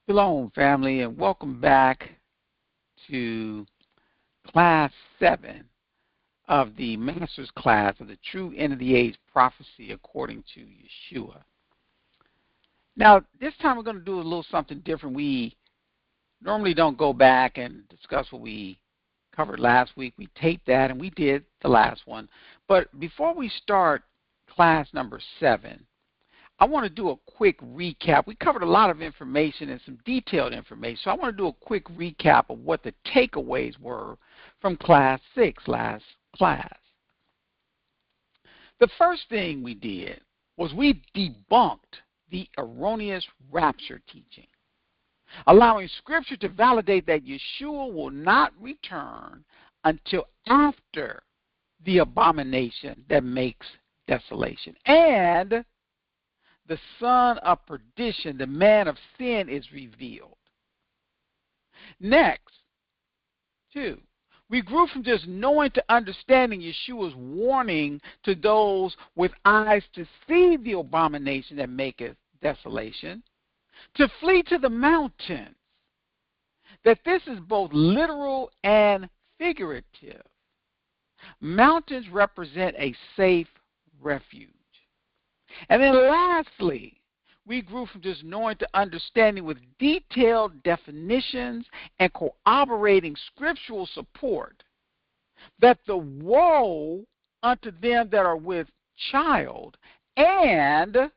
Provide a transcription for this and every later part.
Shalom, family, and welcome back to Class 7 of the Master's Class of the True End of the Age Prophecy according to Yeshua. Now, this time we're going to do a little something different. We normally don't go back and discuss what we covered last week. We taped that, and we did the last one. But before we start class number 7, I want to do a quick recap. We covered a lot of information and some detailed information, so I want to do a quick recap of what the takeaways were from Class 6 last class. The first thing we did was we debunked the erroneous rapture teaching, allowing Scripture to validate that Yeshua will not return until after the abomination that makes desolation, and the son of perdition, the man of sin, is revealed. Next, 2, we grew from just knowing to understanding Yeshua's warning to those with eyes to see the abomination that maketh desolation, to flee to the mountains, that this is both literal and figurative. Mountains represent a safe refuge. And then lastly, we grew from just knowing to understanding with detailed definitions and corroborating scriptural support that the woe unto them that are with child and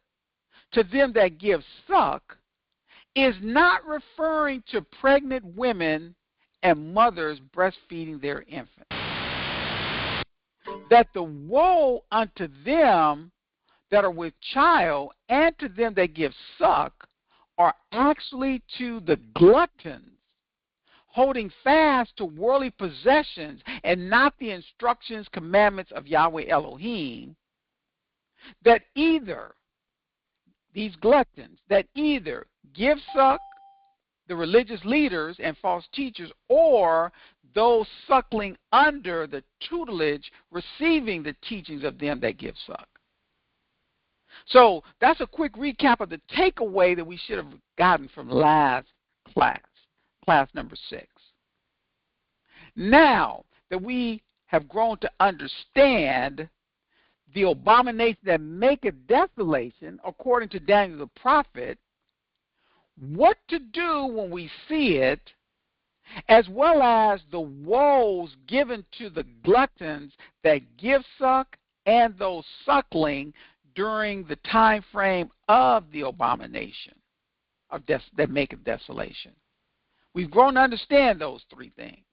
to them that give suck is not referring to pregnant women and mothers breastfeeding their infants. That the woe unto them that are with child and to them that give suck are actually to the gluttons holding fast to worldly possessions and not the instructions, commandments of Yahweh Elohim, that either these gluttons that either give suck, the religious leaders and false teachers, or those suckling under the tutelage receiving the teachings of them that give suck. So that's a quick recap of the takeaway that we should have gotten from last class, class number 6. Now that we have grown to understand the abomination that maketh desolation, according to Daniel the prophet, what to do when we see it, as well as the woes given to the gluttons that give suck and those suckling during the time frame of the abomination that maketh desolation. We've grown to understand those 3 things.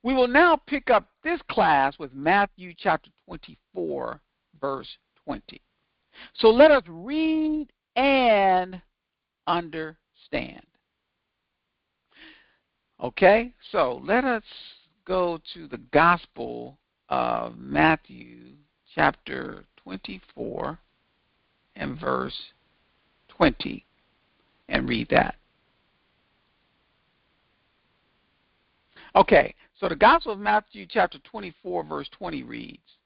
We will now pick up this class with Matthew chapter 24, verse 20. So let us read and understand. Okay, so let us go to the Gospel of Matthew chapter 24 and verse 20 and read that. Okay, so the Gospel of Matthew chapter 24 verse 20 reads,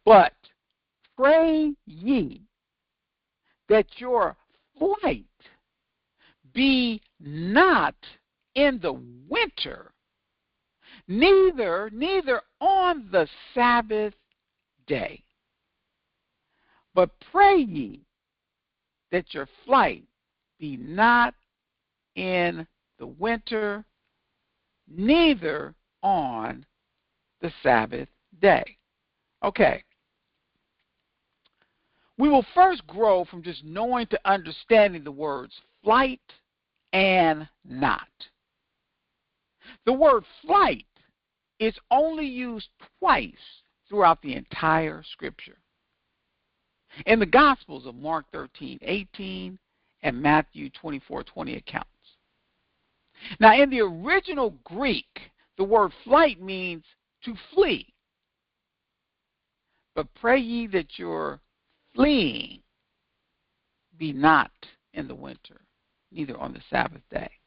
"But pray ye that your flight be not in the winter, neither on the Sabbath day. But pray ye that your flight be not in the winter, neither on the Sabbath day." Okay. We will first grow from just knowing to understanding the words flight and not. The word flight is only used twice throughout the entire Scripture. In the Gospels of Mark 13:18 and Matthew 24:20 accounts. Now, in the original Greek, the word flight means to flee. But pray ye that your fleeing be not in the winter, neither on the Sabbath day.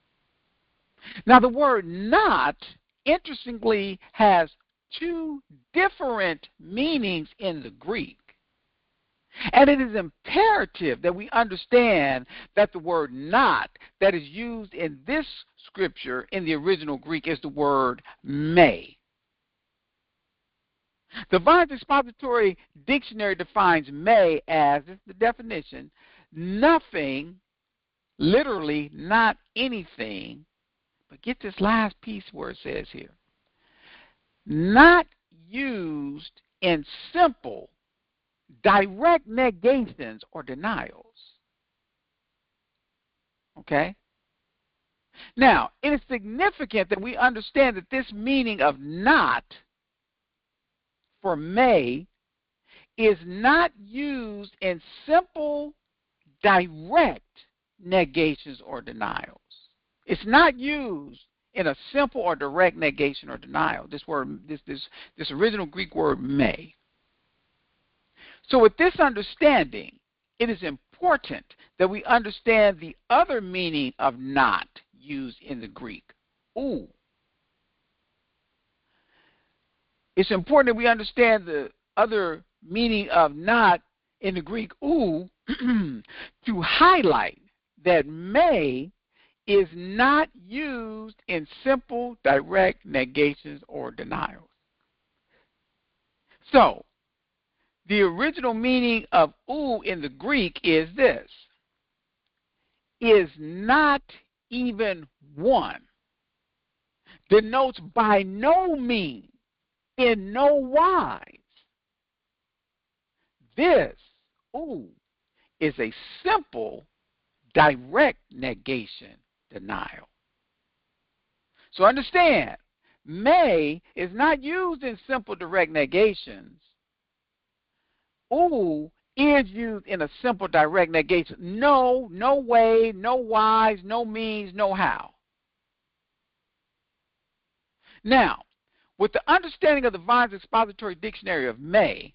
Now, the word not, interestingly, has 2 different meanings in the Greek. And it is imperative that we understand that the word not that is used in this scripture in the original Greek is the word may. The VII Expository Dictionary defines may as, this is the definition, nothing, literally not anything, but get this last piece where it says here, not used in simple, direct negations or denials. Okay? Now, it is significant that we understand that this meaning of not for may is not used in simple, direct negations or denials. It's not used in a simple or direct negation or denial. This word, this original Greek word may. So with this understanding, it is important that we understand the other meaning of not used in the Greek, oo. It's important that we understand the other meaning of not in the Greek, oo, to highlight that may is not used in simple, direct negations or denials. So, the original meaning of oo in the Greek is this: is not even one, denotes by no means, in no wise. This, oo, is a simple, direct negation, denial. So understand, may is not used in simple, direct negations. Oo is used in a simple, direct negation. No, no way, no wise, no means, no how. Now, with the understanding of the VII Expository Dictionary of may,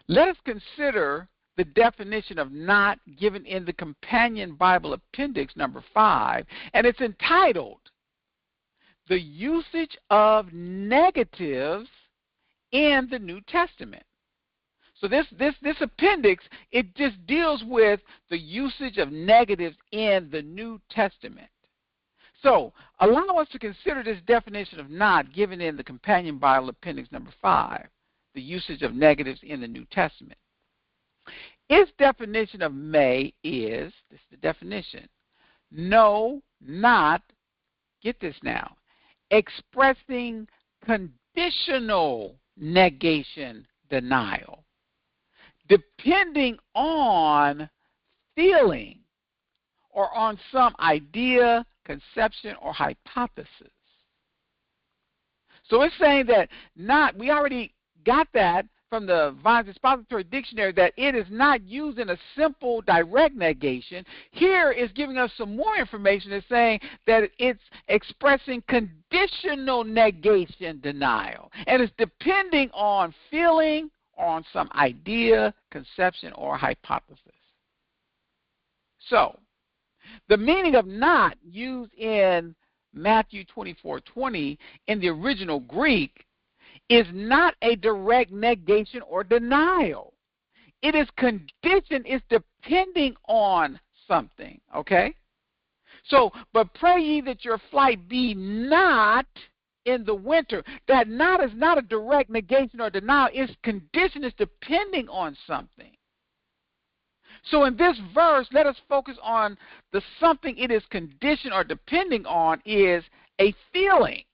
let us consider the definition of not given in the Companion Bible Appendix number 5, and it's entitled, The Usage of Negatives in the New Testament. So this appendix, it just deals with the usage of negatives in the New Testament. So allow us to consider this definition of not given in the Companion Bible Appendix number 5, the usage of negatives in the New Testament. Its definition of may is, this is the definition, no, not, get this now, expressing conditional negation, denial, depending on feeling or on some idea, conception, or hypothesis. So it's saying that not, we already got that from the VII Expository Dictionary, that it is not used in a simple, direct negation. Here is giving us some more information. It's saying that it's expressing conditional negation, denial, and it's depending on feeling or on some idea, conception, or hypothesis. So, the meaning of not used in Matthew 24:20 in the original Greek is not a direct negation or denial. It is conditioned, it's depending on something, okay? So, but pray ye that your flight be not in the winter. That not is not a direct negation or denial. It's conditioned, it's depending on something. So in this verse, let us focus on the something it is conditioned or depending on is a feeling.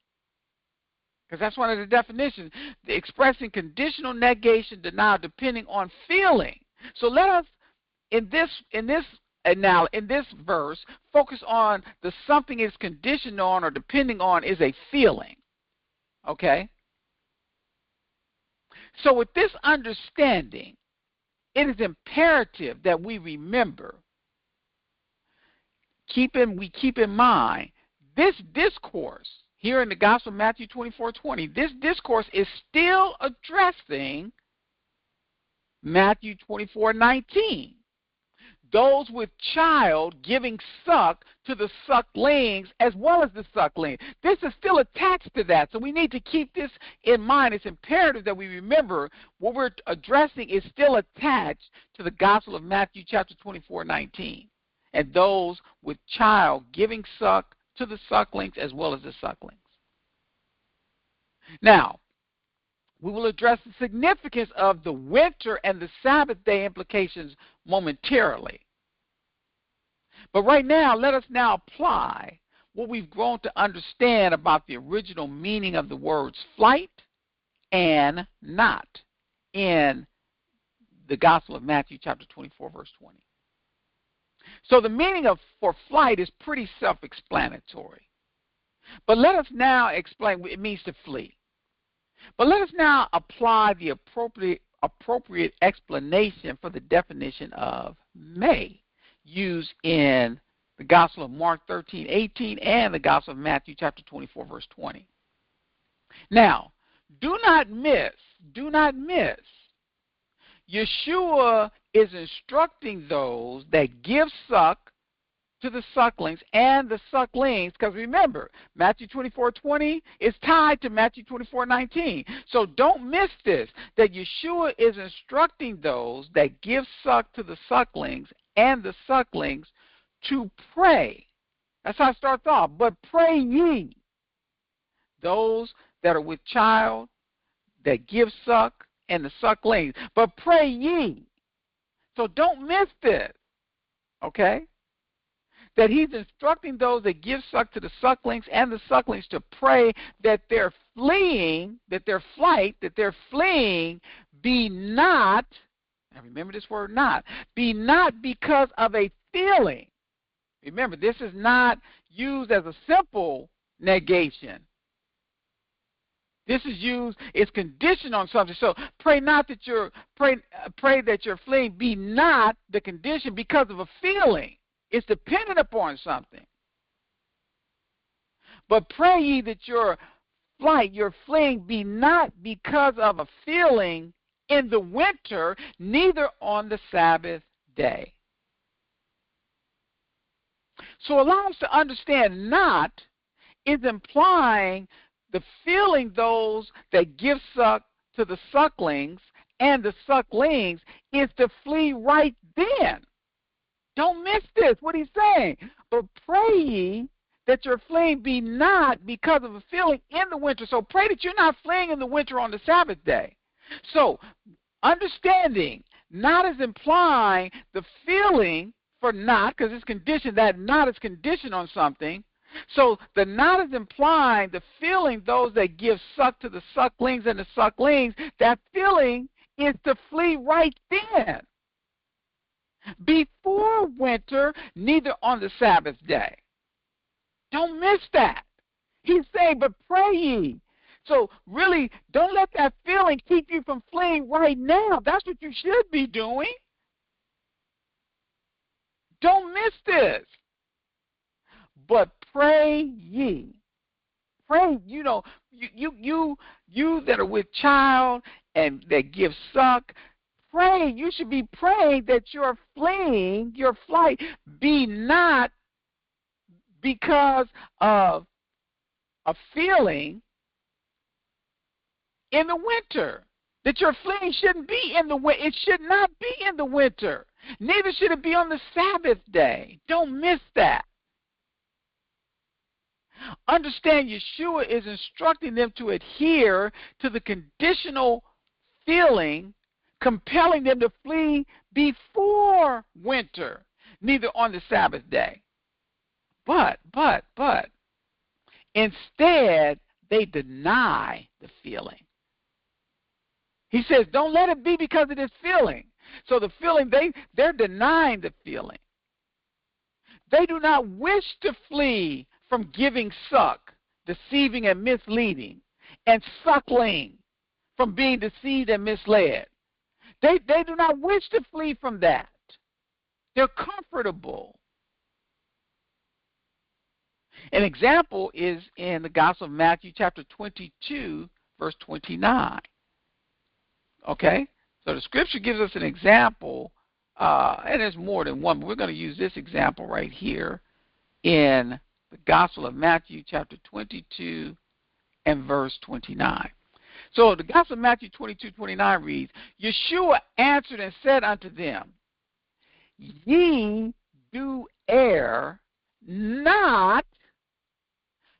Because that's one of the definitions, expressing conditional negation, denial, depending on feeling. So let us, in this verse, focus on the something is conditioned on or depending on is a feeling. Okay? So with this understanding, it is imperative that we remember, we keep in mind, this discourse here in the Gospel of Matthew 24:20, this discourse is still addressing Matthew 24:19. those with child giving suck to the sucklings as well as the suckling. This is still attached to that, so we need to keep this in mind. It's imperative that we remember what we're addressing is still attached to the Gospel of Matthew chapter 24:19, and those with child giving suck to the sucklings as well as the sucklings. Now, we will address the significance of the winter and the Sabbath day implications momentarily. But right now, let us now apply what we've grown to understand about the original meaning of the words flight and not in the Gospel of Matthew chapter 24, verse 20. So the meaning for flight is pretty self-explanatory. But let us now explain what it means to flee. But let us now apply the appropriate explanation for the definition of may used in the Gospel of Mark 13:18 and the Gospel of Matthew chapter 24, verse 20. Now, do not miss, Yeshua is instructing those that give suck to the sucklings and the sucklings, because remember, Matthew 24:20 is tied to Matthew 24:19. So don't miss this, that Yeshua is instructing those that give suck to the sucklings and the sucklings to pray. That's how it starts off. But pray ye, those that are with child, that give suck, and the sucklings. But pray ye. So don't miss this, okay? That he's instructing those that give suck to the sucklings and the sucklings to pray that their fleeing, that their flight, that their fleeing be not, and remember this word not, be not because of a feeling. Remember, this is not used as a simple negation. This is used, it's conditioned on something. So pray not that pray that your fleeing be not the condition because of a feeling. It's dependent upon something. But pray ye that your flight, your fleeing, be not because of a feeling in the winter, neither on the Sabbath day. So allow us to understand not is implying the feeling those that give suck to the sucklings and the sucklings is to flee right then. Don't miss this, what he's saying. But pray ye that your fleeing be not because of a feeling in the winter. So pray that you're not fleeing in the winter on the Sabbath day. So understanding not is implying the feeling for not, because it's conditioned, that not is conditioned on something. So the not is implying the feeling those that give suck to the sucklings and the sucklings, that feeling is to flee right then. Before winter, neither on the Sabbath day. Don't miss that. He's saying, but pray ye. So really, don't let that feeling keep you from fleeing right now. That's what you should be doing. Don't miss this. But pray ye. Pray, you that are with child and that give suck, pray, you should be praying that your fleeing, your flight, be not because of a feeling in the winter. That your fleeing shouldn't be in the winter. It should not be in the winter. Neither should it be on the Sabbath day. Don't miss that. Understand, Yeshua is instructing them to adhere to the conditional feeling, compelling them to flee before winter, neither on the Sabbath day. But, instead, they deny the feeling. He says, don't let it be because of this feeling. So the feeling, they're denying the feeling. They do not wish to flee from giving suck, deceiving and misleading, and suckling, from being deceived and misled. They do not wish to flee from that. They're comfortable. An example is in the Gospel of Matthew chapter 22, verse 29. Okay? So the scripture gives us an example and there's more than one, but we're going to use this example right here in the Gospel of Matthew, chapter 22 and verse 29. So the Gospel of Matthew 22:29 reads, Yeshua answered and said unto them, Ye do err, not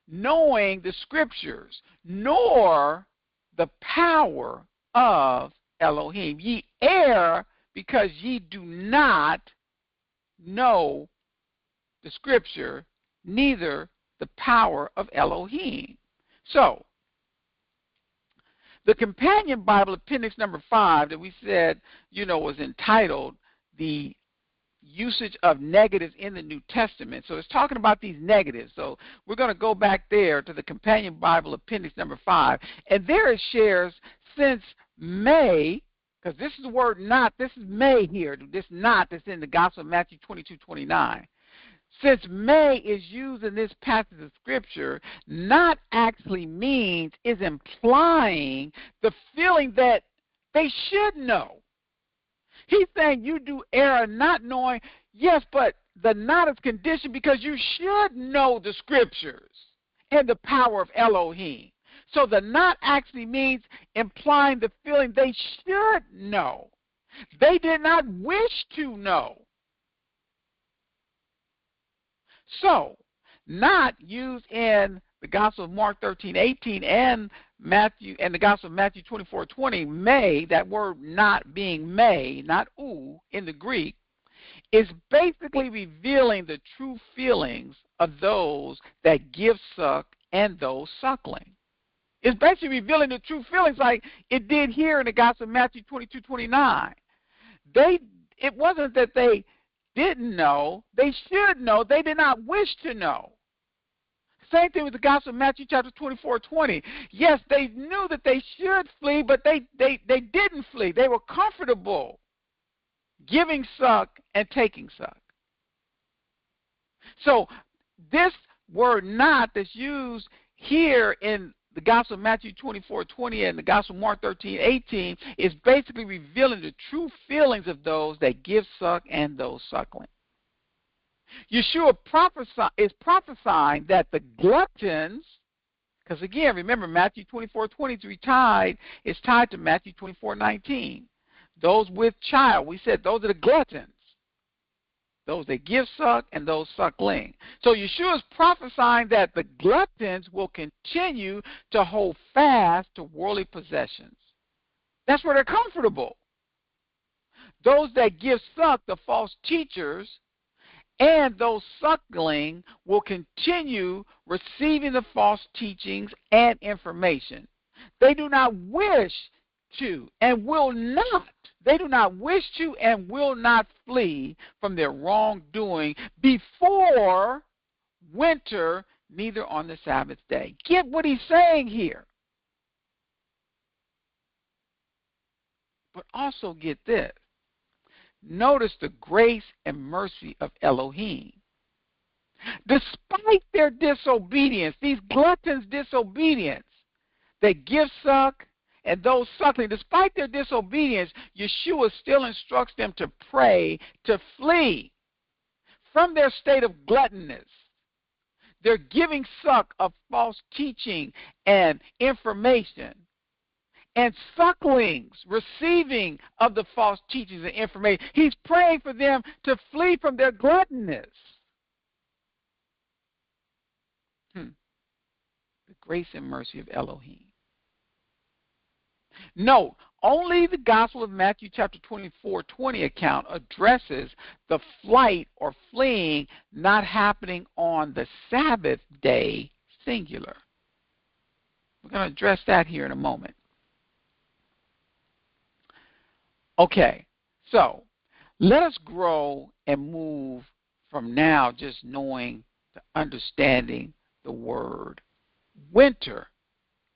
knowing the Scriptures, nor the power of Elohim. Ye err because ye do not know the Scripture, neither the power of Elohim. So, the companion Bible, appendix number 5, that we said, was entitled The Usage of Negatives in the New Testament. So it's talking about these negatives. So we're going to go back there to the companion Bible, appendix number 5. And there it shares, since may, because this is the word not, this is may here, this not that's in the Gospel of Matthew 22:29. Since may is used in this passage of Scripture, not actually means, is implying the feeling that they should know. He's saying you do err not knowing, yes, but the not is conditioned because you should know the Scriptures and the power of Elohim. So the not actually means implying the feeling they should know. They did not wish to know. So, not used in the Gospel of Mark 13:18 and the Gospel of Matthew 24:20, may, that word not being may, not in the Greek, is basically revealing the true feelings of those that give suck and those suckling. It's basically revealing the true feelings like it did here in the Gospel of Matthew 22:29. It wasn't that they didn't know, they should know, they did not wish to know. Same thing with the Gospel of Matthew chapter 24:20. Yes, they knew that they should flee, but they didn't flee. They were comfortable giving suck and taking suck. So this word not that's used here in the Gospel of Matthew 24:20 and the Gospel of Mark 13:18 is basically revealing the true feelings of those that give suck and those suckling. Yeshua is prophesying that the gluttons, because again, remember Matthew 24:23 is tied to Matthew 24:19. Those with child, we said those are the gluttons. Those that give suck and those suckling. So Yeshua is prophesying that the gluttons will continue to hold fast to worldly possessions. That's where they're comfortable. Those that give suck, the false teachers, and those suckling will continue receiving the false teachings and information. They do not wish to and will not. They do not wish to and will not flee from their wrongdoing before winter, neither on the Sabbath day. Get what he's saying here. But also get this. Notice the grace and mercy of Elohim. Despite their disobedience, these gluttons' disobedience, they give suck and those suckling, despite their disobedience, Yeshua still instructs them to pray, to flee from their state of gluttonous. They're giving suck of false teaching and information. And sucklings receiving of the false teachings and information. He's praying for them to flee from their gluttonous. The grace and mercy of Elohim. Note, only the Gospel of Matthew chapter 24:20 account addresses the flight or fleeing not happening on the Sabbath day, singular. We're going to address that here in a moment. Okay, so let us grow and move from now just knowing to understanding the word winter,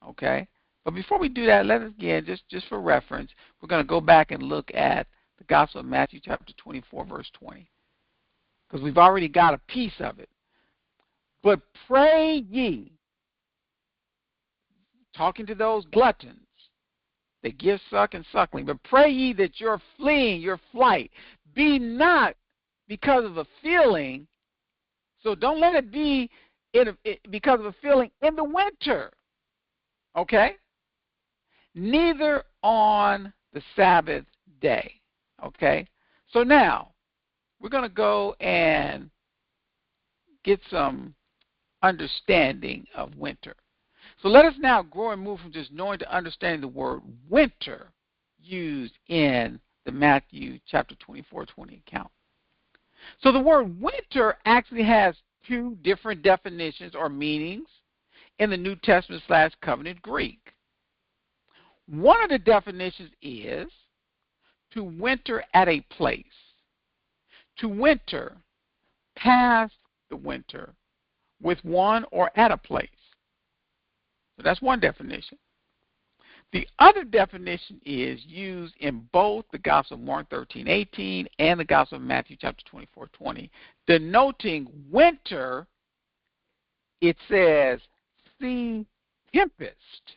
okay? But before we do that, let us again, just for reference, we're going to go back and look at the Gospel of Matthew chapter 24, verse 20, because we've already got a piece of it. But pray ye, talking to those gluttons that give suck and suckling, but pray ye that your fleeing, your flight, be not because of a feeling. So don't let it be because of a feeling in the winter. Okay? Neither on the Sabbath day. Okay? So now, we're going to go and get some understanding of winter. So let us now grow and move from just knowing to understanding the word winter used in the Matthew chapter 24:20 account. So the word winter actually has two different definitions or meanings in the New Testament / covenant Greek. One of the definitions is to winter at a place, to winter, pass the winter with one or at a place. So that's one definition. The other definition is used in both the Gospel of Mark 13:18 and the Gospel of Matthew chapter 24:20. Denoting winter, it says, sea tempest.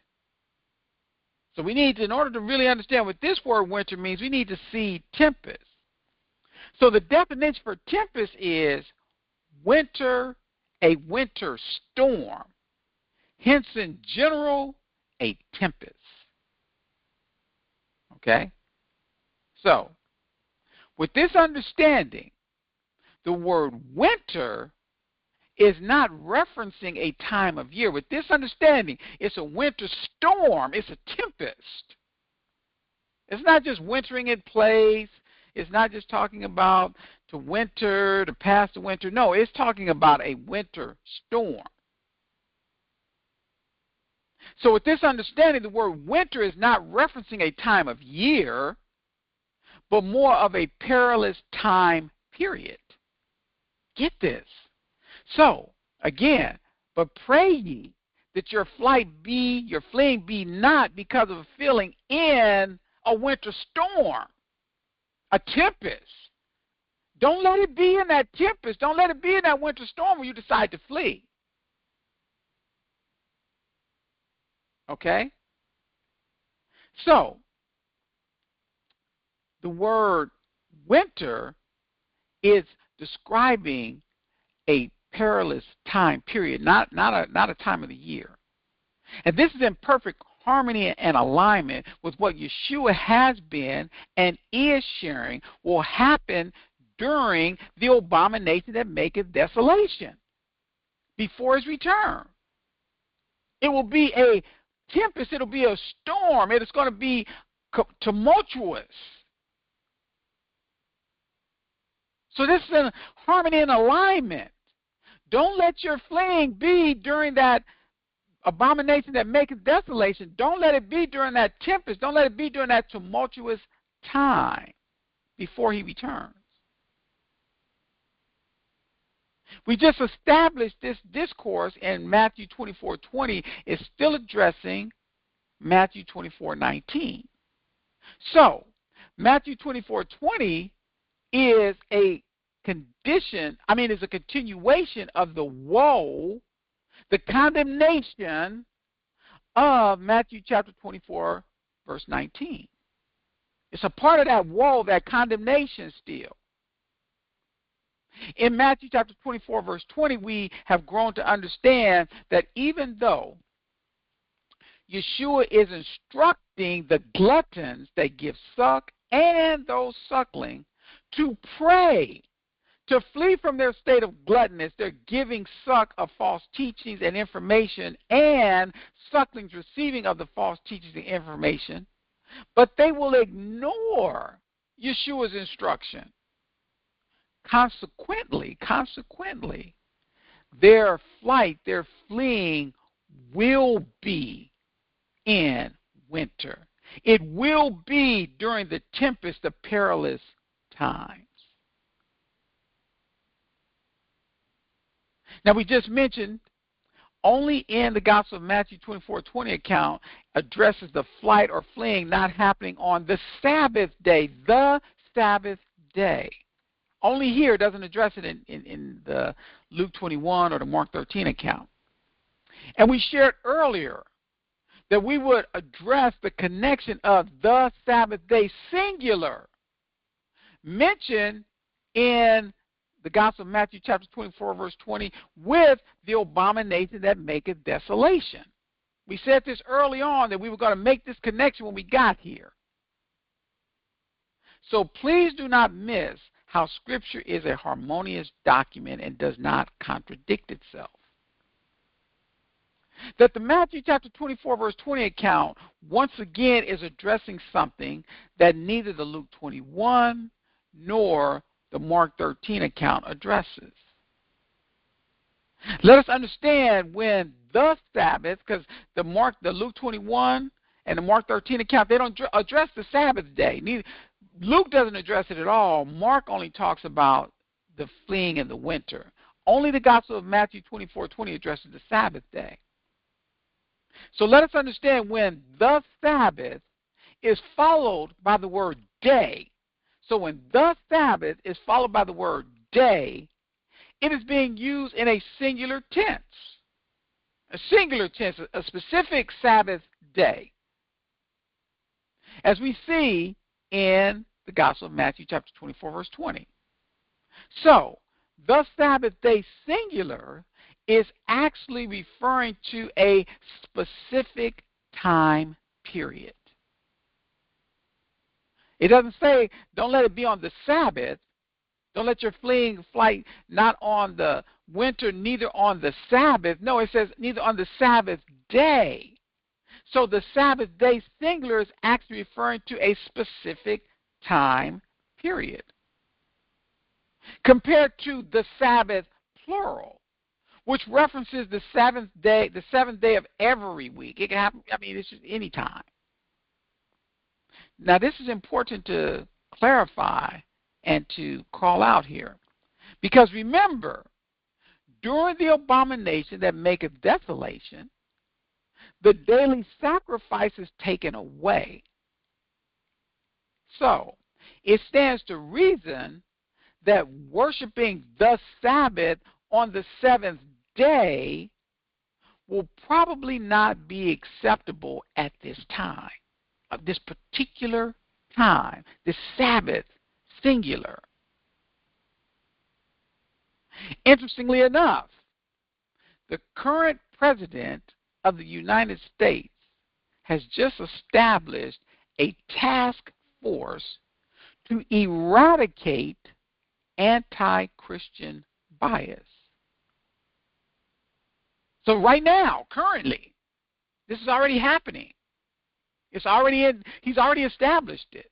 So we need to, in order to really understand what this word winter means, we need to see tempest. So the definition for tempest is winter, a winter storm. Hence, in general, a tempest. Okay? So, with this understanding, the word winter is not referencing a time of year. With this understanding, it's a winter storm. It's a tempest. It's not just wintering in place. It's not just talking about to winter, to pass the winter. No, it's talking about a winter storm. So with this understanding, the word winter is not referencing a time of year, but more of a perilous time period. Get this. So, again, but pray ye that your fleeing be not because of a feeling in a winter storm, a tempest. Don't let it be in that tempest. Don't let it be in that winter storm where you decide to flee. Okay? So, the word winter is describing a perilous time period, not a time of the year. And this is in perfect harmony and alignment with what Yeshua has been and is sharing will happen during the abomination that maketh desolation before his return. It will be a tempest. It will be a storm. It is going to be tumultuous. So this is in harmony and alignment. Don't let your fleeing be during that abomination that maketh desolation. Don't let it be during that tempest. Don't let it be during that tumultuous time before he returns. We just established this discourse in Matthew 24:20 is still addressing Matthew 24:19. So, Matthew 24:20 is a is a continuation of the woe, the condemnation of Matthew chapter 24, verse 19. It's a part of that woe, that condemnation still. In Matthew chapter 24, verse 20, we have grown to understand that even though Yeshua is instructing the gluttons that give suck and those suckling to pray, to flee from their state of gluttonous, they're giving suck of false teachings and information, and sucklings receiving of the false teachings and information, but they will ignore Yeshua's instruction. Consequently, their flight, their fleeing will be in winter. It will be during the tempest of perilous times. Now, we just mentioned only in the Gospel of Matthew 24:20 account addresses the flight or fleeing not happening on the Sabbath day, the Sabbath day. Only here it doesn't address it in the Luke 21 or the Mark 13 account. And we shared earlier that we would address the connection of the Sabbath day singular mentioned in the Gospel of Matthew chapter 24, verse 20, with the abomination that maketh desolation. We said this early on that we were going to make this connection when we got here. So please do not miss how Scripture is a harmonious document and does not contradict itself. That the Matthew chapter 24, verse 20 account once again is addressing something that neither the Luke 21 nor the Mark 13 account addresses. Let us understand when the Sabbath, because the Luke 21 and the Mark 13 account, they don't address the Sabbath day. Luke doesn't address it at all. Mark only talks about the fleeing in the winter. Only the Gospel of Matthew 24:20 addresses the Sabbath day. So let us understand when the Sabbath is followed by the word day. So when the Sabbath is followed by the word day, it is being used in a singular tense. A singular tense, a specific Sabbath day. As we see in the Gospel of Matthew chapter 24, verse 20. So, the Sabbath day singular is actually referring to a specific time period. It doesn't say, don't let it be on the Sabbath. Don't let your fleeing flight not on the winter, neither on the Sabbath. No, it says neither on the Sabbath day. So the Sabbath day singular is actually referring to a specific time period. Compared to the Sabbath plural, which references the seventh day of every week. It can happen, it's just any time. Now, this is important to clarify and to call out here. Because remember, during the abomination that maketh desolation, the daily sacrifice is taken away. So, it stands to reason that worshiping the Sabbath on the seventh day will probably not be acceptable at this time, of this particular time, this Sabbath singular. Interestingly enough, the current president of the United States has just established a task force to eradicate anti-Christian bias. So right now, currently, this is already happening. He's already established it.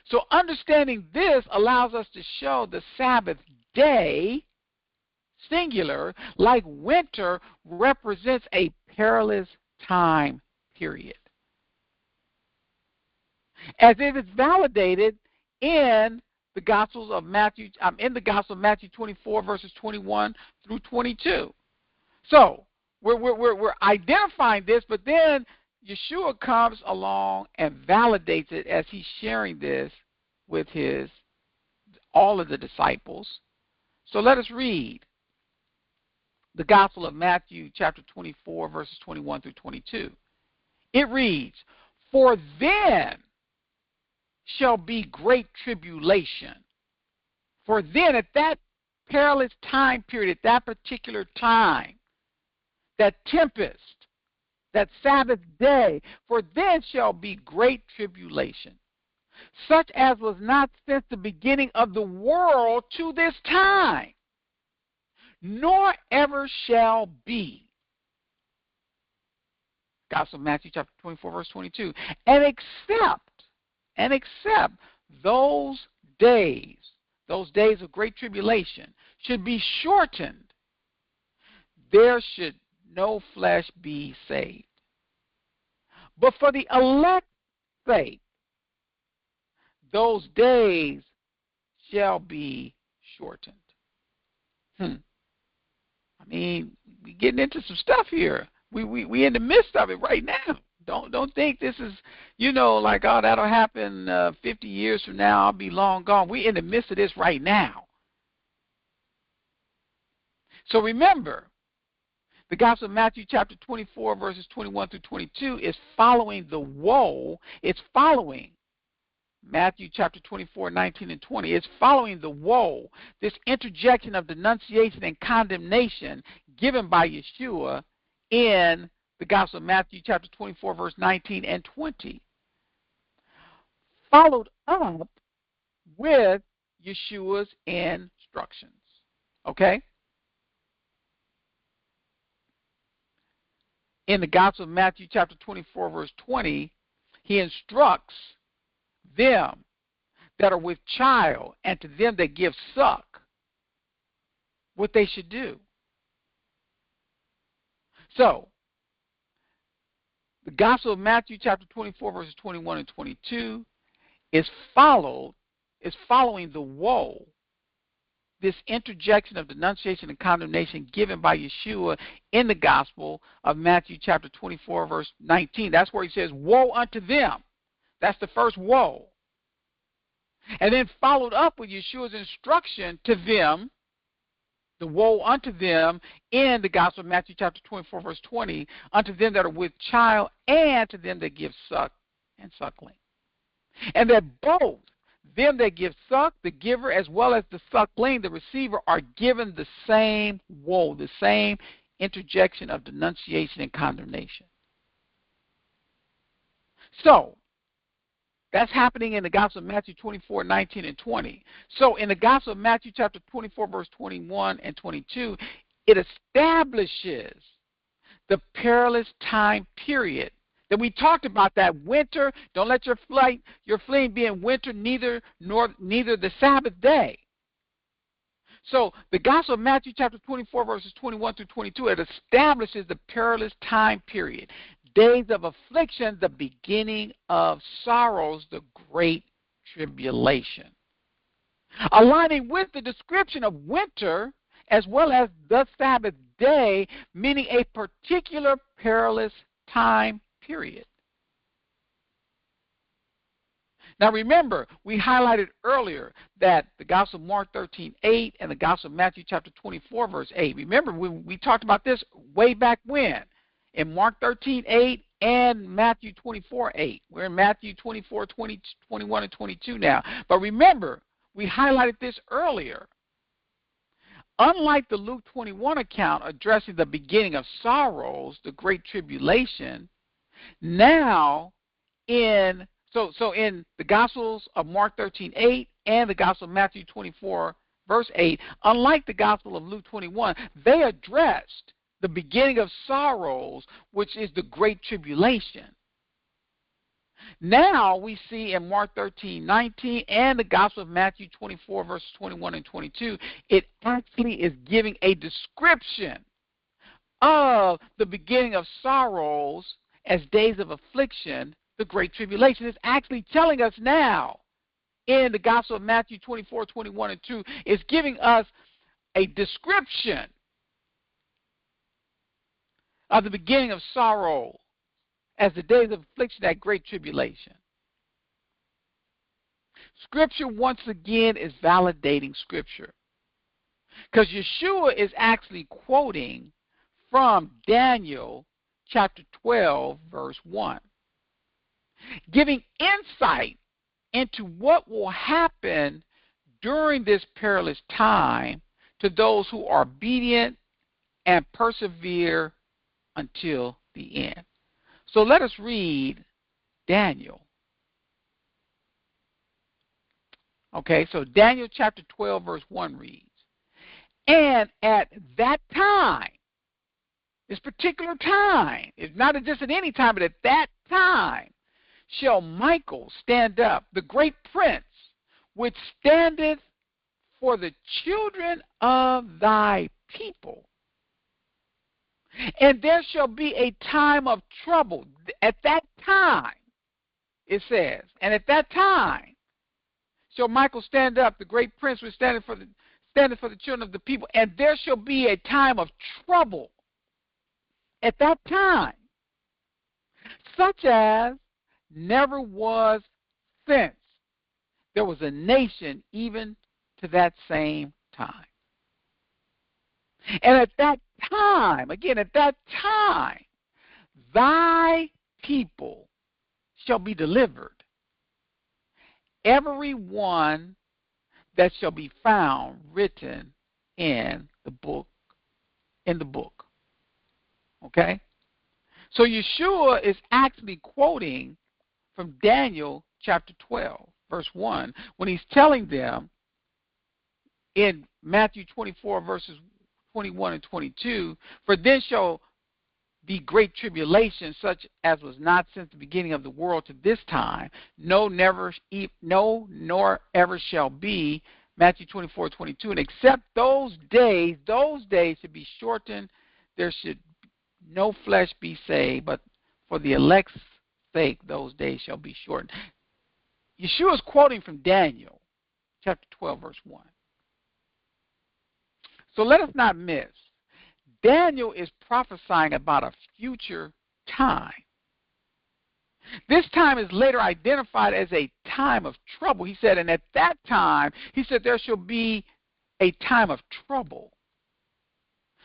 So understanding this allows us to show the Sabbath day, singular, like winter, represents a perilous time period. As it is validated in the Gospel of Matthew 24, verses 21 through 22. So we're identifying this, but then Yeshua comes along and validates it as he's sharing this with all of the disciples. So let us read the Gospel of Matthew chapter 24, verses 21 through 22. It reads, "For then shall be great tribulation." For then, at that perilous time period, at that particular time, that tempest, that Sabbath day, for then shall be great tribulation, such as was not since the beginning of the world to this time, nor ever shall be. Gospel of Matthew chapter 24, verse 22. And except those days of great tribulation should be shortened, there should no flesh be saved. But for the elect's sake, those days shall be shortened. We're getting into some stuff here. We in the midst of it right now. Don't think this is, like, oh, that'll happen 50 years from now, I'll be long gone. We're in the midst of this right now. So remember, the Gospel of Matthew chapter 24, verses 21 through 22 is following the woe. It's following Matthew chapter 24, 19 and 20. It's following the woe, this interjection of denunciation and condemnation given by Yeshua in the Gospel of Matthew chapter 24, verse 19 and 20. Followed up with Yeshua's instructions. Okay? In the Gospel of Matthew chapter 24, verse 20, he instructs them that are with child and to them that give suck what they should do. So, the Gospel of Matthew chapter 24, verses 21 and 22 is following the woe, this interjection of denunciation and condemnation given by Yeshua in the Gospel of Matthew chapter 24, verse 19. That's where he says, woe unto them. That's the first woe. And then followed up with Yeshua's instruction to them, the woe unto them in the Gospel of Matthew chapter 24, verse 20, unto them that are with child and to them that give suck and suckling. And that both them that give suck, the giver, as well as the suckling, the receiver, are given the same woe, the same interjection of denunciation and condemnation. So, that's happening in the Gospel of Matthew 24, 19 and 20. So in the Gospel of Matthew chapter 24, verse 21 and 22, it establishes the perilous time period that we talked about, that winter. Don't let your fleeing be in winter, neither the Sabbath day. So the Gospel of Matthew chapter 24, verses 21 through 22, it establishes the perilous time period. Days of affliction, the beginning of sorrows, the great tribulation. Aligning with the description of winter as well as the Sabbath day, meaning a particular perilous time period. Now remember, we highlighted earlier that the Gospel of Mark 13:8 and the Gospel of Matthew chapter 24, verse 8. Remember, we talked about this way back when. In Mark 13:8 and Matthew 24:8. We're in Matthew 24, 20, 21, and 22 now. But remember, we highlighted this earlier. Unlike the Luke 21 account addressing the beginning of sorrows, the great tribulation, now in the Gospels of Mark 13:8 and the Gospel of Matthew 24, verse 8, unlike the Gospel of Luke 21, they addressed the beginning of sorrows, which is the great tribulation. Now we see in Mark 13:19 and the Gospel of Matthew 24, verses 21 and 22, it actually is giving a description of the beginning of sorrows as days of affliction, the great tribulation. It's actually telling us now in the Gospel of Matthew 24, 21 and 2, it's giving us a description of the beginning of sorrow as the days of affliction, that great tribulation. Scripture, once again, is validating Scripture, because Yeshua is actually quoting from Daniel chapter 12, verse 1, giving insight into what will happen during this perilous time to those who are obedient and persevere until the end. So let us read Daniel. Okay, so Daniel chapter 12, verse 1 reads, and at that time, this particular time, it's not just at any time, but at that time, shall Michael stand up, the great prince, which standeth for the children of thy people. And there shall be a time of trouble. At that time, it says, and at that time shall Michael stand up, the great prince which standeth for the children of the people, and there shall be a time of trouble at that time, such as never was since there was a nation even to that same time. And at that time, again, at that time, thy people shall be delivered, every one that shall be found written in the book. Okay? So Yeshua is actually quoting from Daniel chapter 12, verse 1, when he's telling them in Matthew 24, verses 21 and 22, for then shall be great tribulation, such as was not since the beginning of the world to this time, nor ever shall be, Matthew 24, 22, and except those days should be shortened, there should no flesh be saved, but for the elect's sake those days shall be shortened. Yeshua is quoting from Daniel chapter 12, verse 1. So let us not miss. Daniel is prophesying about a future time. This time is later identified as a time of trouble. He said, and at that time, he said, there shall be a time of trouble.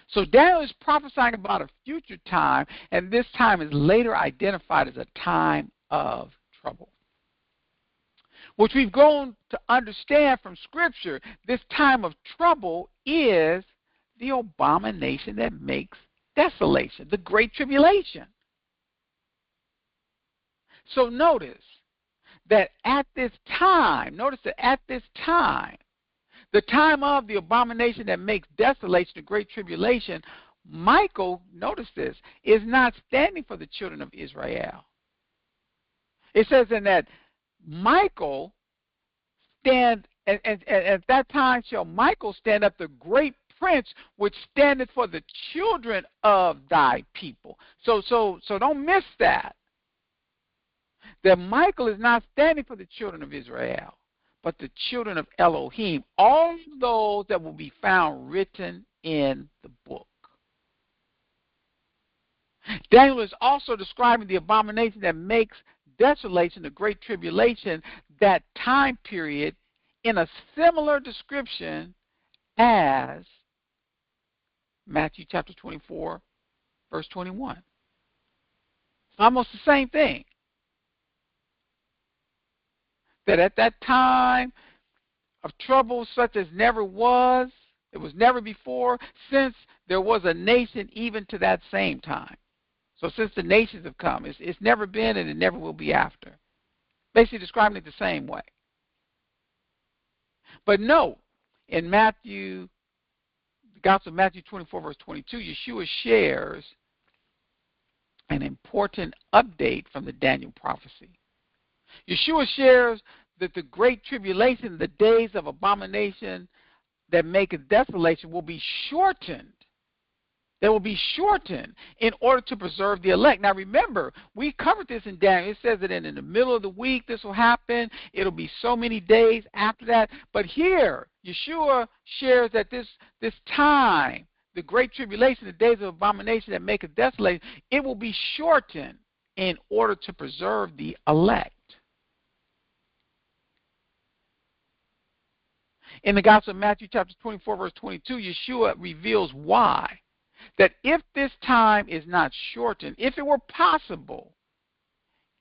So Daniel is prophesying about a future time, and this time is later identified as a time of trouble, which we've grown to understand from Scripture. This time of trouble is the abomination that makes desolation, the Great Tribulation. So notice that at this time, the time of the abomination that makes desolation, the Great Tribulation, Michael, notice this, is not standing for the children of Israel. It says in that Michael stand, and at that time shall Michael stand up, the great prince, which standeth for the children of thy people. So don't miss that. That Michael is not standing for the children of Israel, but the children of Elohim, all those that will be found written in the book. Daniel is also describing the abomination that makes desolation, the Great Tribulation, that time period, in a similar description as Matthew chapter 24, verse 21. It's almost the same thing. That at that time of trouble such as never was, it was never before, since there was a nation even to that same time. So since the nations have come, it's never been and it never will be after. Basically describing it the same way. But note, in Matthew, the Gospel of Matthew 24, verse 22, Yeshua shares an important update from the Daniel prophecy. Yeshua shares that the Great Tribulation, the days of abomination that maketh desolation, will be shortened. They will be shortened in order to preserve the elect. Now remember, we covered this in Daniel. It says that in the middle of the week this will happen. It'll be so many days after that. But here, Yeshua shares that this time, the Great Tribulation, the days of abomination that maketh desolation, it will be shortened in order to preserve the elect. In the Gospel of Matthew chapter 24, verse 22, Yeshua reveals why. That if this time is not shortened, if it were possible,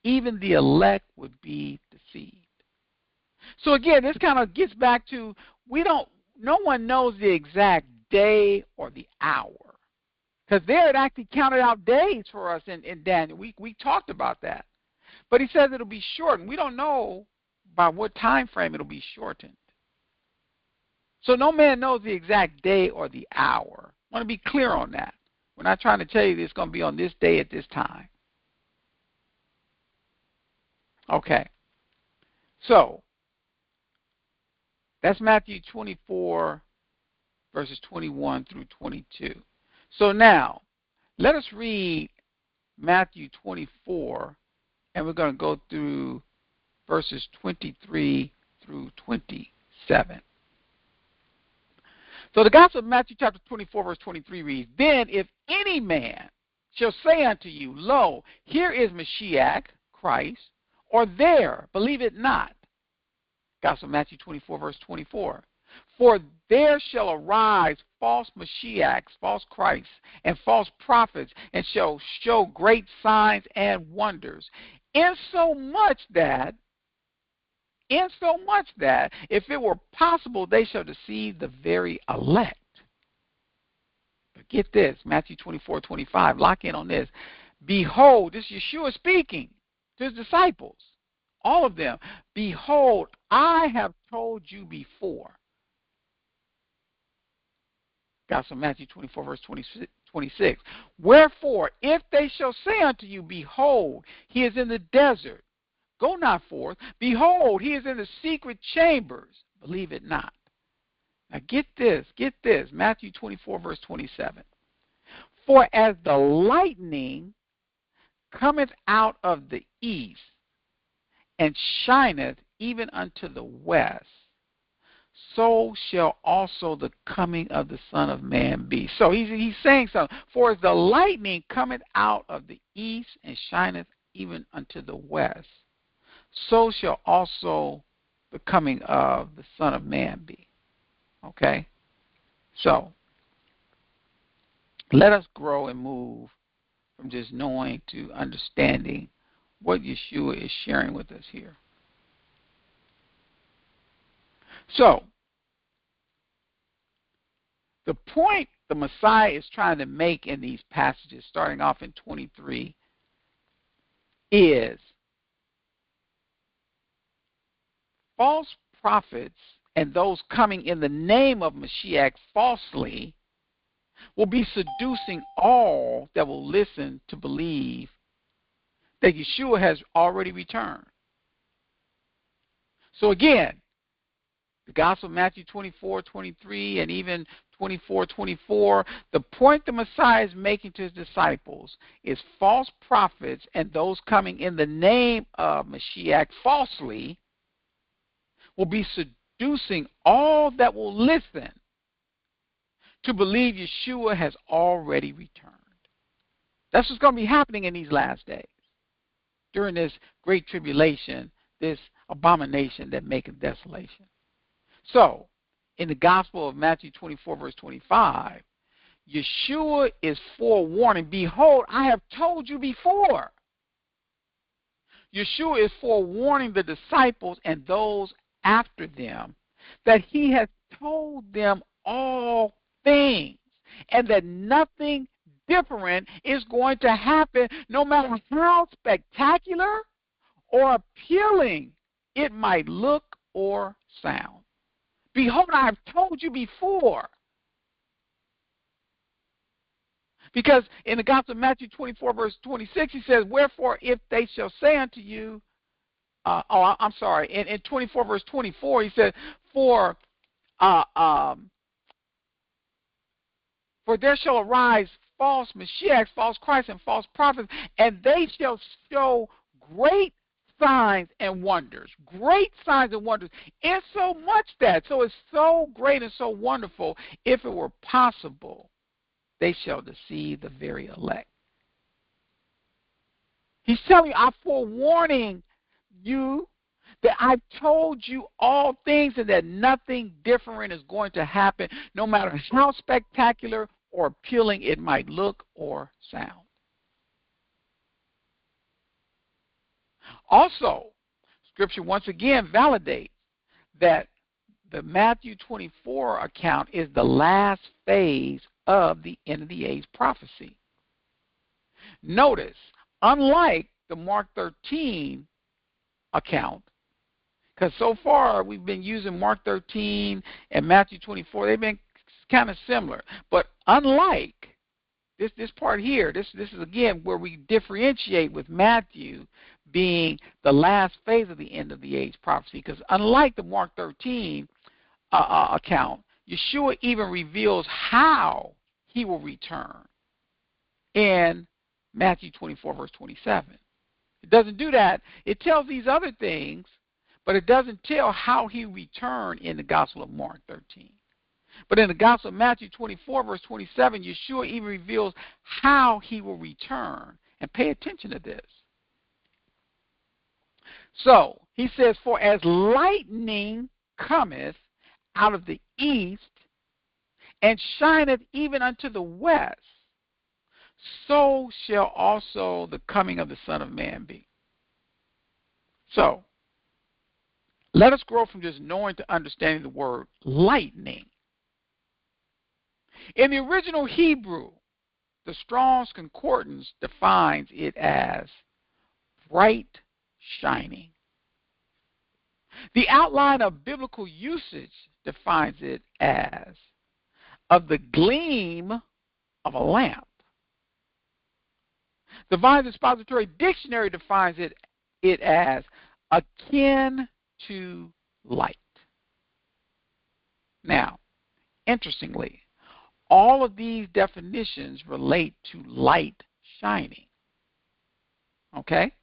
even the elect would be deceived. So again, this kind of gets back to, no one knows the exact day or the hour. Because there it actually counted out days for us in Daniel. We talked about that. But he says it'll be shortened. We don't know by what time frame it'll be shortened. So no man knows the exact day or the hour. I want to be clear on that. We're not trying to tell you it's going to be on this day at this time. Okay. So, that's Matthew 24, verses 21 through 22. So now, let us read Matthew 24, and we're going to go through verses 23 through 27. So the Gospel of Matthew chapter 24, verse 23 reads, Then if any man shall say unto you, Lo, here is Mashiach, Christ, or there, believe it not. Gospel of Matthew 24, verse 24. For there shall arise false Mashiachs, false Christs, and false prophets, and shall show great signs and wonders, insomuch that insomuch that if it were possible, they shall deceive the very elect. But get this, Matthew 24:25. Lock in on this. Behold, this is Yeshua speaking to his disciples, all of them. Behold, I have told you before. Got some Matthew 24, verse 26. Wherefore, if they shall say unto you, behold, he is in the desert, go not forth. Behold, he is in the secret chambers, believe it not. Now get this. Matthew 24, verse 27. For as the lightning cometh out of the east, and shineth even unto the west, so shall also the coming of the Son of Man be. So he's saying something. For as the lightning cometh out of the east, and shineth even unto the west, so shall also the coming of the Son of Man be. Okay? So, let us grow and move from just knowing to understanding what Yeshua is sharing with us here. So, the point the Messiah is trying to make in these passages, starting off in 23, is false prophets and those coming in the name of Mashiach falsely will be seducing all that will listen to believe that Yeshua has already returned. So again, the Gospel of Matthew 24:23 and even 24:24, the point the Messiah is making to his disciples is false prophets and those coming in the name of Mashiach falsely will be seducing all that will listen to believe Yeshua has already returned. That's what's going to be happening in these last days, during this great tribulation, this abomination that maketh desolation. So, in the Gospel of Matthew 24, verse 25, Yeshua is forewarning, behold, I have told you before. Yeshua is forewarning the disciples and those after them that he has told them all things and that nothing different is going to happen, no matter how spectacular or appealing it might look or sound. Behold, I have told you before. Because in the Gospel of Matthew 24, verse 26, he says, wherefore, if they shall say unto you, in 24, verse 24, he said, for there shall arise false Mashiachs, false Christs, and false prophets, and they shall show great signs and wonders. Great signs and wonders. It's so much that. So it's so great and so wonderful. If it were possible, they shall deceive the very elect. He's telling you, I'm forewarning you that I've told you all things and that nothing different is going to happen, no matter how spectacular or appealing it might look or sound. Also, Scripture once again validates that the Matthew 24 account is the last phase of the end of the age prophecy. Notice, unlike the Mark 13 account, because so far we've been using Mark 13 and Matthew 24, they've been kind of similar. But unlike this part here, this is again where we differentiate with Matthew being the last phase of the end of the age prophecy, because unlike the Mark 13 account, Yeshua even reveals how he will return in Matthew 24, verse 27. It doesn't do that. It tells these other things, but it doesn't tell how he returned in the Gospel of Mark 13. But in the Gospel of Matthew 24, verse 27, Yeshua even reveals how he will return. And pay attention to this. So, he says, for as lightning cometh out of the east, and shineth even unto the west, so shall also the coming of the Son of Man be. So, Let us grow from just knowing to understanding the word lightning. In the original Hebrew, the Strong's Concordance defines it as bright shining. The outline of biblical usage defines it as of the gleam of a lamp. The Vine's Expository Dictionary defines it as akin to light. Now, interestingly, all of these definitions relate to light shining. Okay?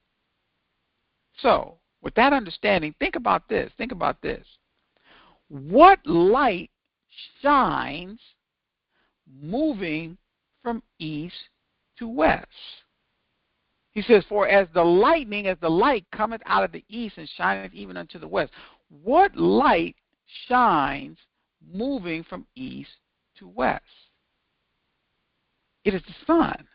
So, with that understanding, think about this. Think about this. What light shines moving from east to west? He says, for as the lightning, as the light cometh out of the east and shineth even unto the west. What light shines moving from east to west? It is the sun.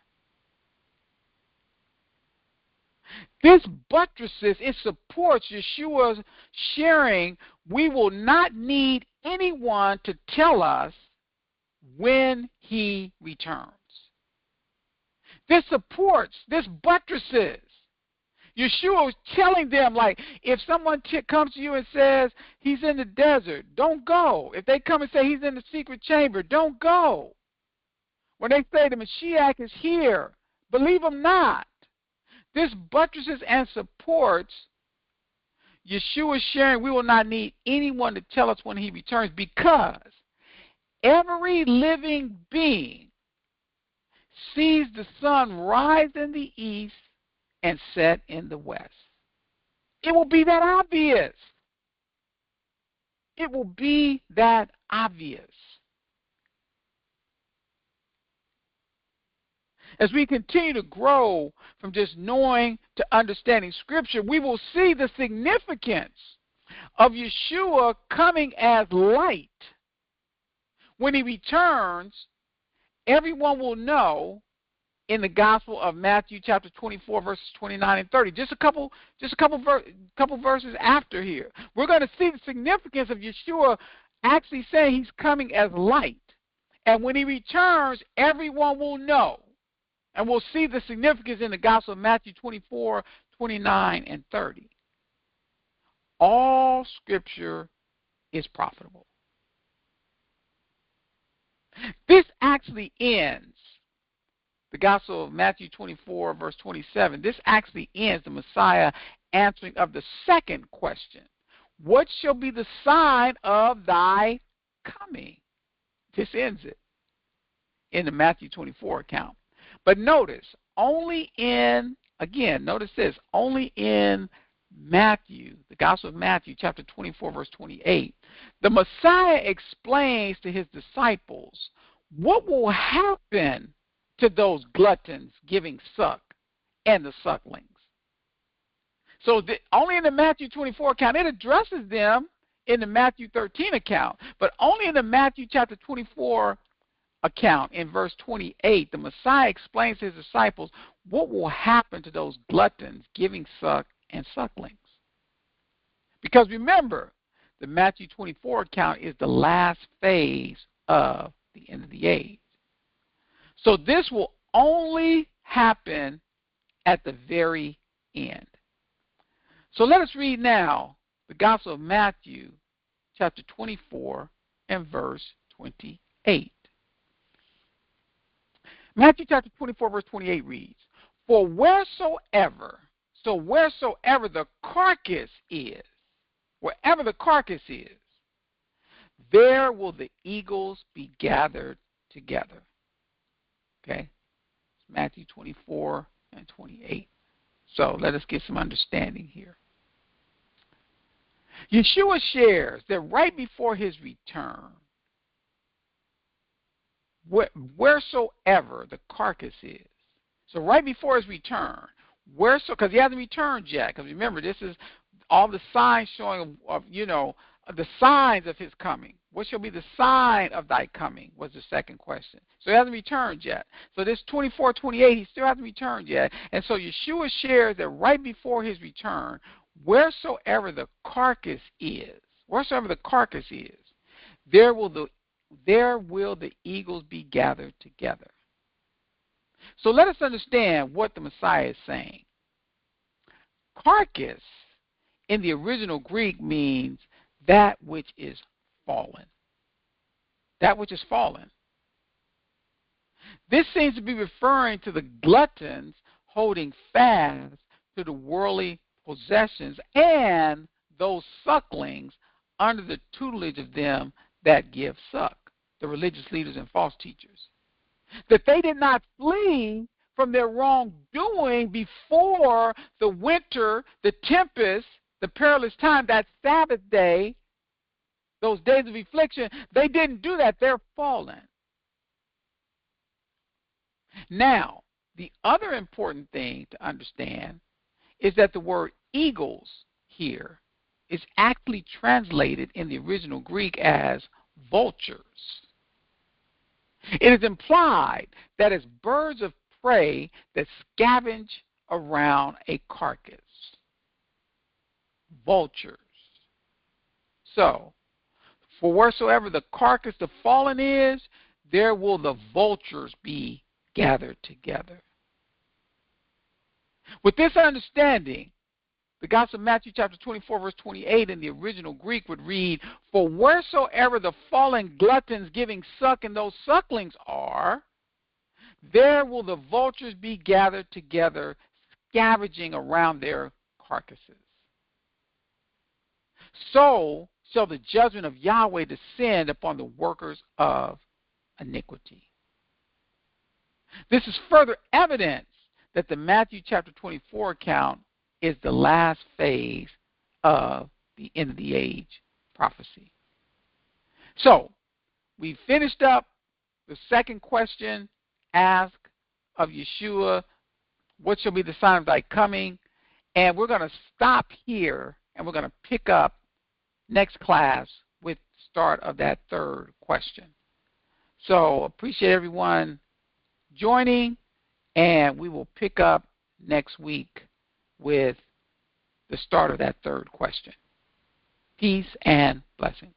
This buttresses, it supports Yeshua's sharing, we will not need anyone to tell us when he returns. This supports, this buttresses. Yeshua was telling them, like, if someone comes to you and says he's in the desert, don't go. If they come and say he's in the secret chamber, don't go. When they say the Mashiach is here, believe them not. This buttresses and supports Yeshua sharing we will not need anyone to tell us when he returns, because every living being sees the sun rise in the east and set in the west. It will be that obvious. It will be that obvious. As we continue to grow from just knowing to understanding Scripture, we will see the significance of Yeshua coming as light. When he returns, everyone will know in the Gospel of Matthew chapter 24, verses 29 and 30. Just a couple verses after here. We're going to see the significance of Yeshua actually saying he's coming as light. And when he returns, everyone will know. And we'll see the significance in the Gospel of Matthew 24, 29, and 30. All Scripture is profitable. This actually ends the Gospel of Matthew 24, verse 27. This actually ends the Messiah answering of the second question. What shall be the sign of thy coming? This ends it in the Matthew 24 account. But notice, only in Matthew, the Gospel of Matthew, chapter 24, verse 28, the Messiah explains to his disciples what will happen to those gluttons giving suck and the sucklings. So only in the Matthew 24 account, it addresses them in the Matthew 13 account, but only in the Matthew chapter 24 account in verse 28, the Messiah explains to his disciples what will happen to those gluttons giving suck and sucklings. Because remember, the Matthew 24 account is the last phase of the end of the age. So this will only happen at the very end. So let us read now the Gospel of Matthew, chapter 24 and verse 28. Matthew chapter 24, verse 28 reads, For wheresoever the carcass is, wherever the carcass is, there will the eagles be gathered together. Okay? It's Matthew 24 and 28. So let us get some understanding here. Yeshua shares that right before his return, wheresoever the carcass is. So right before his return, because he hasn't returned yet, because remember, this is all the signs showing of the signs of his coming. What shall be the sign of thy coming was the second question. So he hasn't returned yet. So this 24, 28, he still hasn't returned yet. And so Yeshua shares that right before his return, wheresoever the carcass is, there will the eagles be gathered together. So let us understand what the Messiah is saying. Carcass in the original Greek means that which is fallen. That which is fallen. This seems to be referring to the gluttons holding fast to the worldly possessions and those sucklings under the tutelage of them that give suck, the religious leaders and false teachers. That they did not flee from their wrongdoing before the winter, the tempest, the perilous time, that Sabbath day, those days of affliction. They didn't do that. They're fallen. Now, the other important thing to understand is that the word eagles here is actually translated in the original Greek as vultures. It is implied that it's birds of prey that scavenge around a carcass. Vultures. So, for wheresoever the carcass of fallen is, there will the vultures be gathered together. With this understanding, the Gospel of Matthew chapter 24, verse 28 in the original Greek would read, for wheresoever the fallen gluttons giving suck and those sucklings are, there will the vultures be gathered together, scavenging around their carcasses. So shall the judgment of Yahweh descend upon the workers of iniquity. This is further evidence that the Matthew chapter 24 account is the last phase of the end of the age prophecy. So, we finished up the second question asked of Yeshua, what shall be the sign of thy coming? And we're going to stop here, and we're going to pick up next class with the start of that third question. So, appreciate everyone joining, and we will pick up next week with the start of that third question. Peace and blessings.